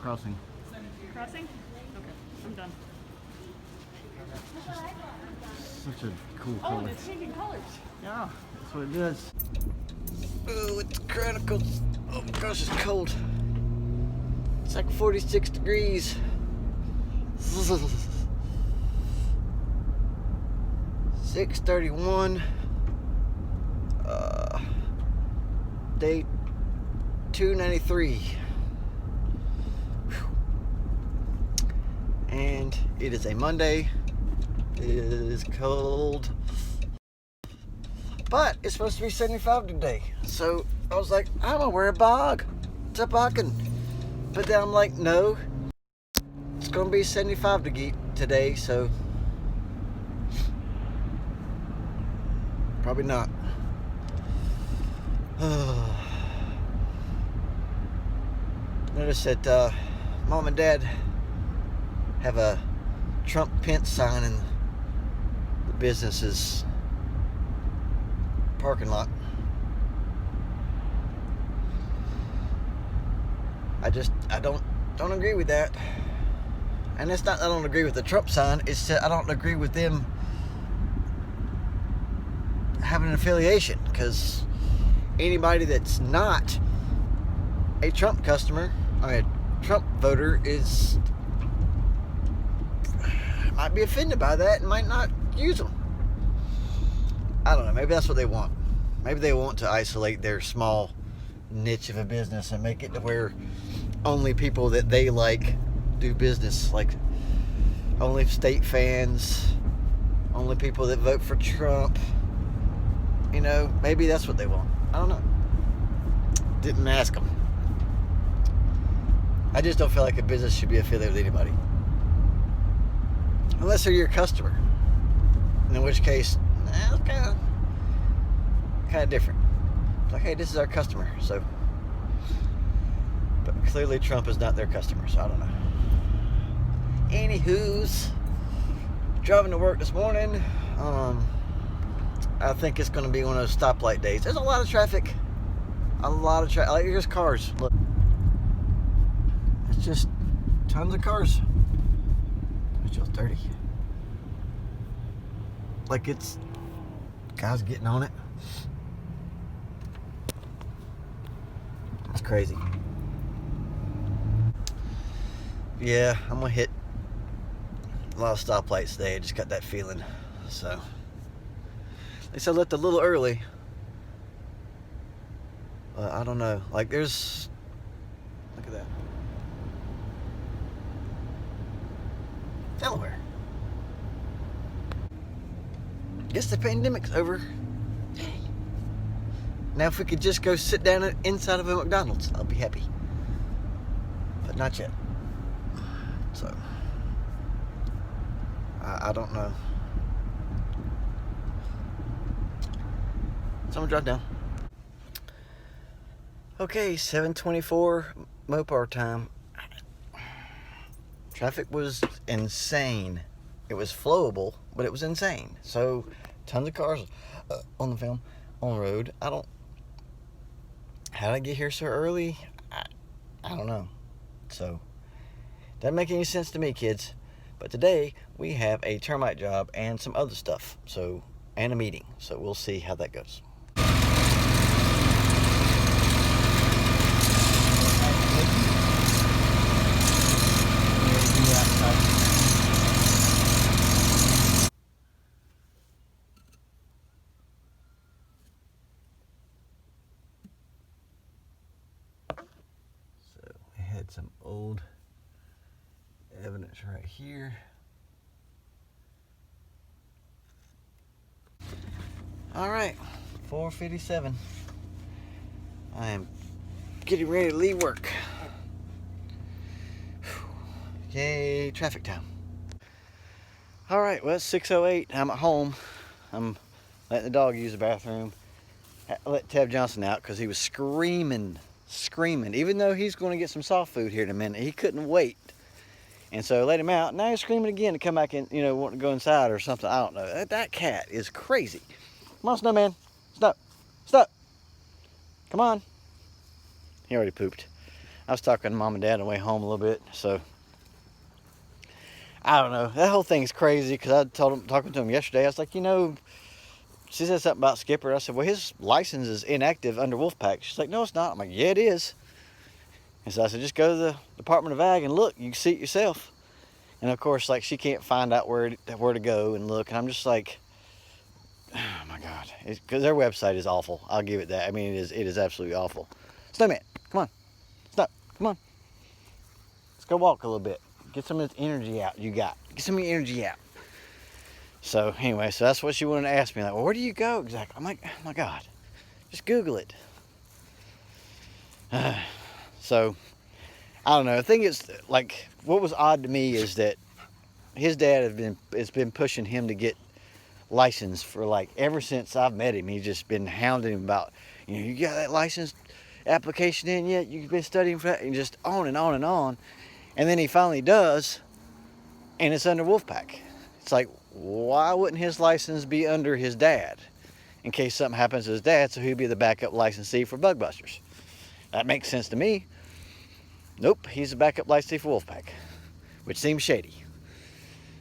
crossing. Crossing? Okay, I'm done. Such a cool Oh, color. and it's changing colors. Yeah, that's what it does. Oh, it's Chronicles. Oh my gosh, it's cold. It's like 46 degrees. 6:31. Day 293. Whew. And it is a Monday. It is cold. But it's supposed to be 75 today. So I was like, I'm gonna wear a toboggan. But then I'm like, no. It's gonna be 75 today, so probably not. Notice that Mom and Dad have a Trump-Pence sign in the business's parking lot. I don't agree with that. And it's not that I don't agree with the Trump sign, it's that I don't agree with them having an affiliation, because anybody that's not a Trump customer, a Trump voter, might be offended by that and might not use them. I don't know, maybe that's what they want. Maybe they want to isolate their small niche of a business and make it to where only people that they like do business, like only state fans, only people that vote for Trump. You know, maybe that's what they want. I don't know. Didn't ask them. I just don't feel like a business should be affiliated with anybody, unless they're your customer. In which case, it's kind of different. It's like, hey, this is our customer, so. But clearly Trump is not their customer, so I don't know. Anywho's, driving to work this morning. I think it's going to be one of those stoplight days. There's a lot of traffic. Like, here's cars. Look. It's just tons of cars. It's just dirty. Like, it's guys getting on it. It's crazy. Yeah, I'm going to hit a lot of stoplights today. I just got that feeling. So, they said I left a little early. I don't know. Like, there's... Look at that. Delaware. Guess the pandemic's over. Now if we could just go sit down inside of a McDonald's, I'll be happy. But not yet. So, I don't know. So I'm gonna drive down. Okay, 7:24 Mopar time. Traffic was insane. It was flowable, but it was insane. So, tons of cars on the road. How did I get here so early? I don't know. So, doesn't make any sense to me, kids. But today, we have a termite job and some other stuff. So, and a meeting. So, we'll see how that goes. Some old evidence right here. All right, 4:57. I am getting ready to leave work. Yay, traffic time. All right, well, it's 6:08. I'm at home. I'm letting the dog use the bathroom. I let Tab Johnson out because he was screaming. Even though he's going to get some soft food here in a minute, he couldn't wait. And so I let him out. Now he's screaming again to come back in, wanting to go inside or something. I don't know. That cat is crazy. Come on, Snowman. Stop. Come on. He already pooped. I was talking to mom and dad on the way home a little bit, so I don't know. That whole thing's crazy because talking to him yesterday. I was like, she said something about Skipper. I said, well, his license is inactive under Wolfpack. She's like, no, it's not. I'm like, yeah, it is. And so I said, just go to the Department of Ag and look. You can see it yourself. And of course, like, she can't find out where to go and look. And I'm just like, oh my God, because their website is awful. I'll give it that. I mean, it is absolutely awful. Snowman, come on, stop, come on. Let's go walk a little bit. Get some of this energy out you got. Get some of your energy out. So anyway, so that's what she wanted to ask me. Like, well, where do you go exactly? I'm like, oh my God, just Google it. So I don't know. I think it's like, what was odd to me is that his dad has been pushing him to get licensed for, like, ever since I've met him. He's just been hounding him about, you got that license application in yet? You've been studying for that, and just on and on and on. And then he finally does, and it's under Wolfpack. It's like, why wouldn't his license be under his dad in case something happens to his dad, so he'd be the backup licensee for Bug Busters? That makes sense to me. Nope, he's a backup licensee for Wolfpack, which seems shady.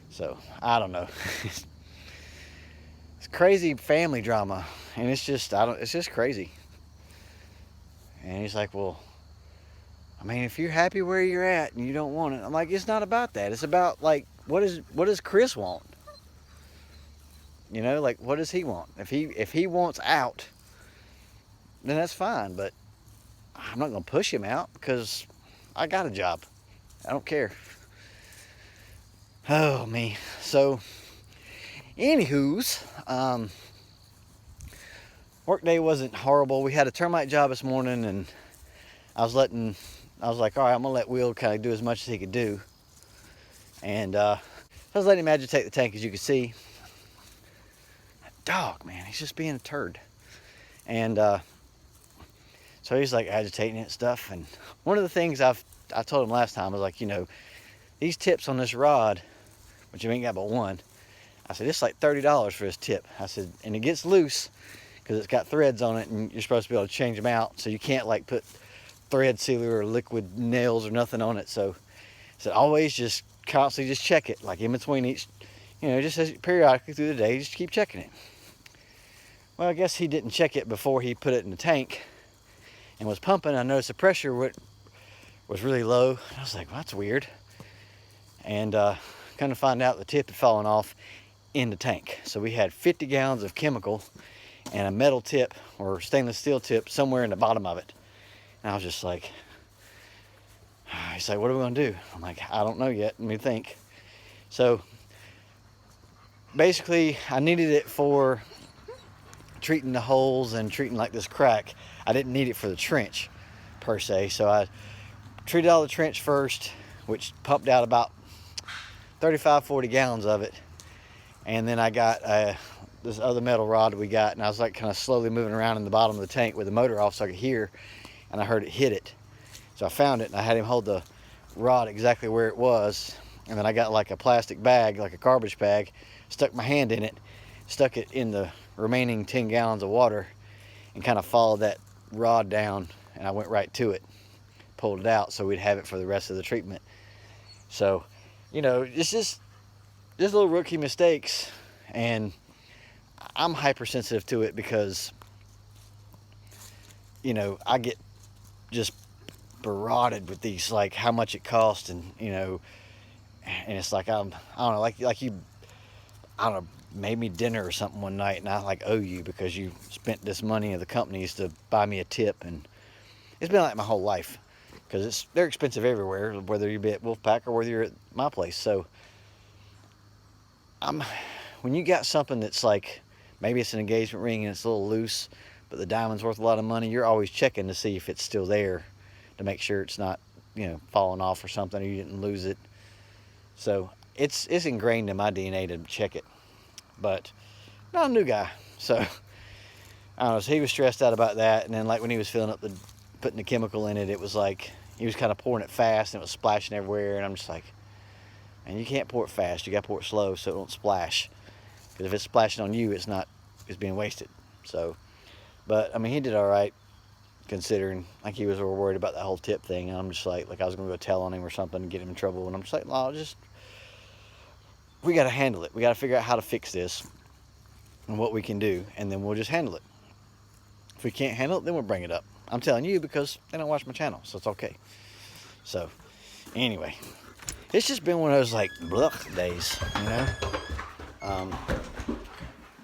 So I don't know. It's crazy family drama, and it's just crazy. And he's like, well, I mean, if you're happy where you're at and you don't want it, I'm like, it's not about that. It's about, like, what does Chris want? Like, what does he want? If he wants out, then that's fine. But I'm not gonna push him out because I got a job. I don't care. Oh me. So, anywho's, work day wasn't horrible. We had a termite job this morning, and I was like, all right, I'm gonna let Will kind of do as much as he could do. And I was letting him agitate the tank, as you can see. That dog, man, he's just being a turd. And so he's like agitating it and stuff. And one of the things I told him last time was like, these tips on this rod, which you ain't got but one. I said, it's like $30 for this tip. I said, and it gets loose because it's got threads on it, and you're supposed to be able to change them out. So you can't, like, put thread sealer or liquid nails or nothing on it. So I said, always just constantly just check it, like in between each, just as periodically through the day, just keep checking it. Well, I guess he didn't check it before he put it in the tank and was pumping. I noticed the pressure was really low. I was like, well, that's weird. And kind of find out the tip had fallen off in the tank. So we had 50 gallons of chemical and a metal tip or stainless steel tip somewhere in the bottom of it. And I was just like, he's like, what are we gonna do? I'm like, I don't know yet, let me think. So basically I needed it for treating the holes and treating like this crack. I didn't need it for the trench per se. So I treated all the trench first, which pumped out about 35-40 gallons of it. And then I got this other metal rod we got, and I was like kind of slowly moving around in the bottom of the tank with the motor off so I could hear, and I heard it hit it. So I found it, and I had him hold the rod exactly where it was. And then I got like a plastic bag, like a garbage bag, stuck my hand in it, stuck it in the remaining 10 gallons of water, and kind of followed that rod down, and I went right to it, pulled it out so we'd have it for the rest of the treatment. So, it's just little rookie mistakes, and I'm hypersensitive to it because, I get just barraged with these, like, how much it costs, and and it's like, I don't know, like you, I don't know, made me dinner or something one night, and I like owe you because you spent this money of the companies to buy me a tip. And it's been like my whole life, because they're expensive everywhere, whether you be at Wolfpack or whether you're at my place. So when you got something that's like, maybe it's an engagement ring and it's a little loose, but the diamond's worth a lot of money, you're always checking to see if it's still there, to make sure it's not, falling off or something, or you didn't lose it. So it's ingrained in my DNA to check it. But I'm not a new guy, so I don't know. So he was stressed out about that, and then like when he was filling up putting the chemical in it, it was like he was kind of pouring it fast and it was splashing everywhere, and I'm just like, man, you can't pour it fast. You got to pour it slow so it don't splash. Because if it's splashing on you, it's being wasted. So, but I mean, he did all right. considering like he was worried about that whole tip thing, and I'm just like I was gonna go tell on him or something and get him in trouble, and I'm just like, no, we got to handle it. We got to figure out how to fix this and what we can do, and then we'll just handle it. If we can't handle it, then we'll bring it up. I'm telling you because they don't watch my channel, so it's okay. So anyway, it's just been one of those like blech days, you know.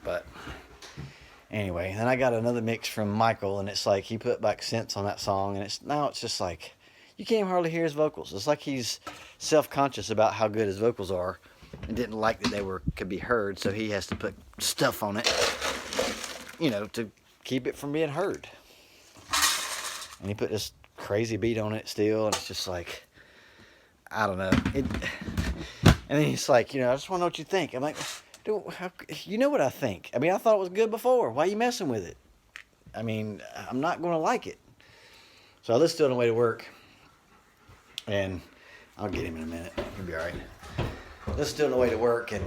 But anyway, then I got another mix from Michael, and it's like he put back synths on that song, and it's just like you can't hardly hear his vocals. It's like he's self-conscious about how good his vocals are, and didn't like that they could be heard, so he has to put stuff on it, you know, to keep it from being heard. And he put this crazy beat on it still, and it's just like, I don't know. And then he's like, you know, I just want to know what you think. I'm like, dude, you know what I think. I mean, I thought it was good before. Why are you messing with it? I mean, I'm not going to like it. So I listened to it on the way to work, and I'll get him in a minute. He'll be all right. Listened to it on the way to work, and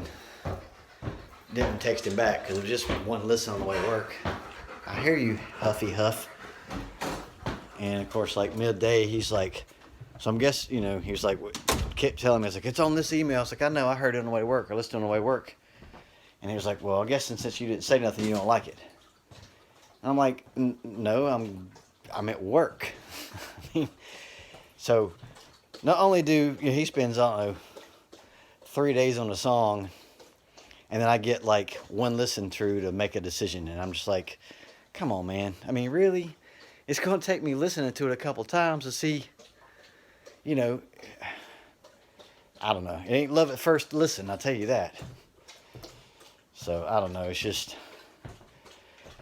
didn't text him back because it was just one listen on the way to work. I hear you, Huffy Huff. And of course, like midday, he's like, so I'm guessing, you know, he was like, kept telling me, I was like, it's on this email. I was like, I know, I heard it on the way to work. I listened to it on the way to work. And he was like, well, I guess since you didn't say nothing, you don't like it. And I'm like, no, I'm at work. I mean, so not only do, you know, he spends, I don't know, 3 days on a song, and then I get like one listen through to make a decision, and I'm just like, come on, man. I mean, really? It's going to take me listening to it a couple times to see, you know, I don't know. It ain't love at first listen, I'll tell you that. So, I don't know. It's just,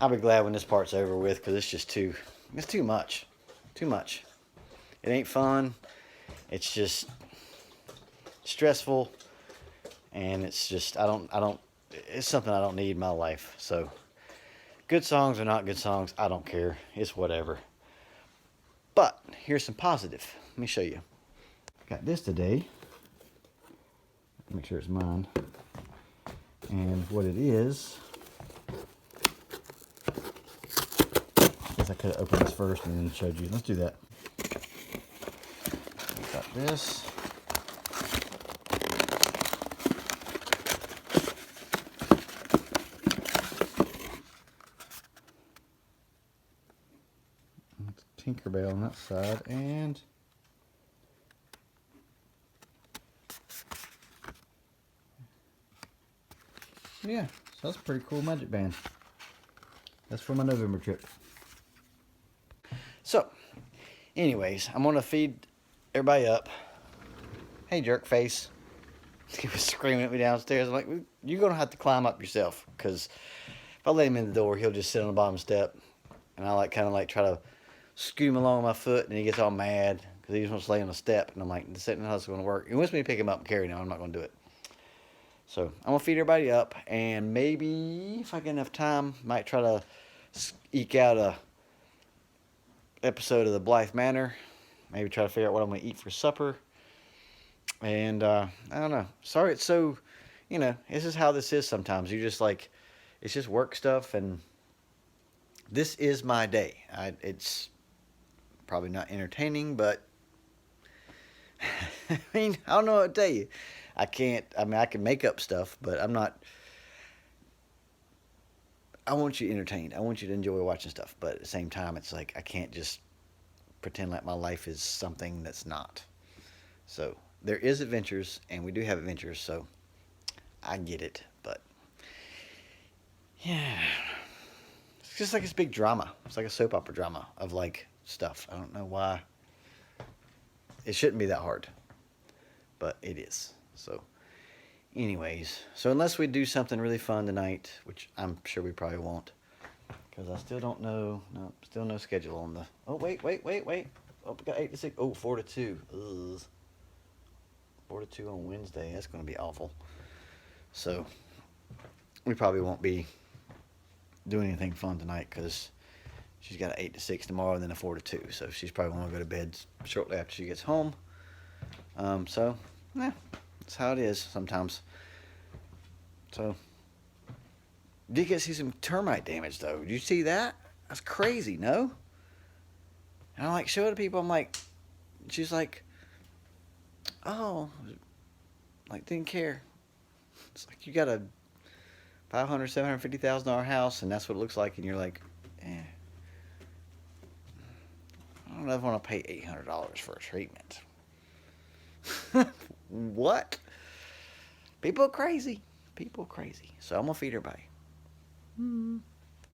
I'll be glad when this part's over with, because it's just it's too much. Too much. It ain't fun. It's just stressful. And it's just, it's something I don't need in my life. So, good songs or not good songs, I don't care. It's whatever. But, here's some positive. Let me show you. Got this today. Make sure it's mine. And what it is, I guess I could have opened this first and then showed you. Let's do that. Got this. Tinkerbell on that side, and yeah, so that's a pretty cool magic band. That's for my November trip. So, anyways, I'm gonna feed everybody up. Hey, jerk face. He was screaming at me downstairs. I'm like, you're gonna have to climb up yourself, because if I let him in the door, he'll just sit on the bottom step, and I kind of try to scoot him along my foot, and he gets all mad because he just wants to lay on the step, and I'm like, this isn't how it's going to work. He wants me to pick him up and carry him. I'm not going to do it. So I'm going to feed everybody up, and maybe if I get enough time, might try to eke out a episode of the Blythe Manor. Maybe try to figure out what I'm going to eat for supper. And I don't know. Sorry it's so, you know, this is how this is sometimes. You just like, it's just work stuff, and this is my day. It's probably not entertaining, but I mean, I don't know what to tell you. I can make up stuff, but I'm not. I want you entertained. I want you to enjoy watching stuff, but at the same time, it's like I can't just pretend like my life is something that's not. So there is adventures, and we do have adventures, so I get it, but yeah. It's just like this big drama. It's like a soap opera drama of like stuff. I don't know why. It shouldn't be that hard, but it is. So anyways, so unless we do something really fun tonight, which I'm sure we probably won't, because I still don't know. No, still no schedule on the. Oh wait. Oh, we got 8 to 6. Oh, 4 to 2. Ugh. 4 to 2 on Wednesday. That's going to be awful. So we probably won't be doing anything fun tonight, because she's got an 8 to 6 tomorrow and then a 4 to 2. So she's probably going to go to bed shortly after she gets home. So, yeah, that's how it is sometimes. So, did get see some termite damage, though. Did you see that? That's crazy, no? And I like show it to people. I'm like, she's like, oh, like didn't care. It's like you got a $750,000 house, and that's what it looks like, and you're like, eh, I don't know if I want to pay $800 for a treatment. What? People are crazy. People are crazy. So I'm gonna feed her, buddy.